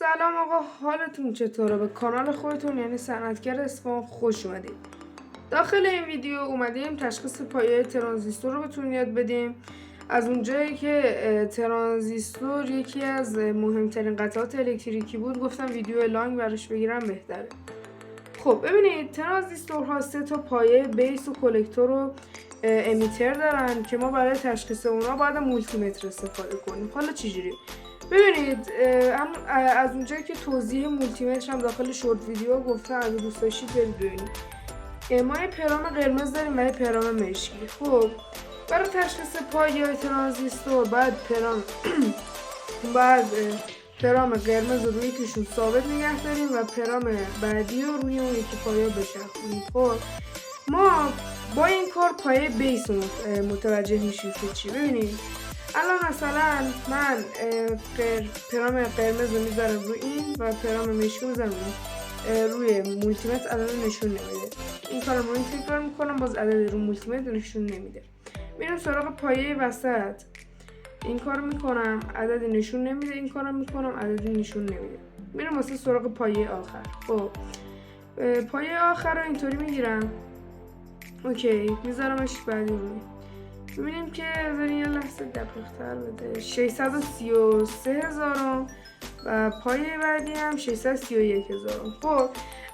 سلام آقا، حالتون چطوره؟ به کانال خودتون یعنی صنعتگر اصفهان خوش اومدید. داخل این ویدیو اومدیم تشخیص پایه ترانزیستور رو بهتون یاد بدیم. از اونجایی که ترانزیستور یکی از مهمترین قطعات الکتریکی بود، گفتم ویدیو لانگ براش بگیرم بهتره. خب ببینید، ترانزیستورها 3 تا پایه بیس و کلکتور و امیتر دارن که ما برای تشخیص اونا باید مولتیمتر استفاده کنیم. حالا چجوری؟ ببینید، از اونجایی که توضیح مولتیمتر هم داخل شورت ویدیو گفتم، اگه دوست داشتید برید ببینید. ما یه پرام قرمز داریم و یه پرام مشکی. خب برای تشخیص پایه ترانزیستور باید پرام قرمز رو روی یکیشون ثابت نگه داریم و پرام بعدی رو روی اون یکی پایه بچرخونیم. خب ما با این کار پایه بیس رو متوجه میشیم که چی. ببینید الان مثلا من پرام قرمز رو میذارم روی این و پرام مشکی میذارم روی مولتیمتر، عدد نشون نمیده. این کار رو تکرار میکنم، باز عدد رو مولتیمتر نشون نمیده. میرم سراغ پایه وسط، این کار میکنم عدد نشون نمیده، این کار میکنم عدد نشون نمیده. میرم واسه سراغ پایه آخر. خب پایه آخر رو اینطوری میگیرم، اوکی، میذارمش بعدی روی. ببینیم که بذارین یه لحظه دقیق‌تر بده. 633,000 و پایه بعدی هم 631,000. خب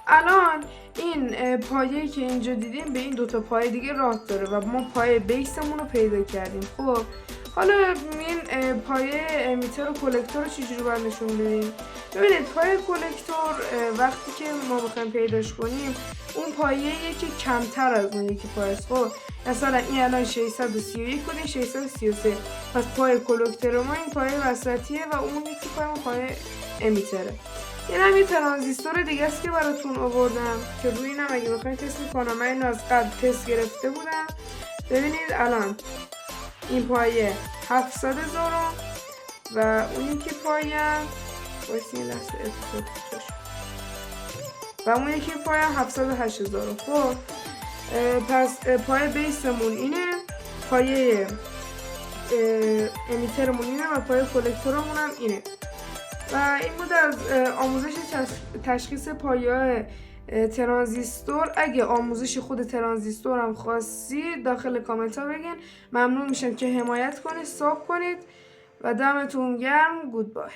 الان این پایه‌ای که اینجا دیدیم به این دوتا پایه دیگه راه داره و ما پایه بیسمون رو پیدا کردیم. خب حالا این پایه امیتر و کلکتور رو چجوری باید نشون بدیم؟ ببینید پایه کلکتور وقتی که ما بخوایم پیداش کنیم، اون پایه که کمتر از اون یکی پایه است. خب مثلا این الان 631 بوده، 633، پس پایه کلکتور ما این پایه وسطیه و اون یکی پایه امیتره. این هم یه ترانزیستور دیگه است که براتون آوردم که روی اینم اگه بخواین تست کنم، من اینو از قبل تست گرفته بودم. ببینید الان این پایه 700,000 و اون یکی پایه و اون یکی پایه 708,000. خب پس پایه بیسمون اینه، پایه امیترمون اینه و پایه کلکتورمون هم اینه. و این بود از آموزش تشخیص پایه‌های ترانزیستور. اگه آموزش خود ترانزیستور هم خواستید داخل کامنت ها بگین، ممنون میشم که حمایت کنید، ساب کنید و دمتون گرم. گودبای.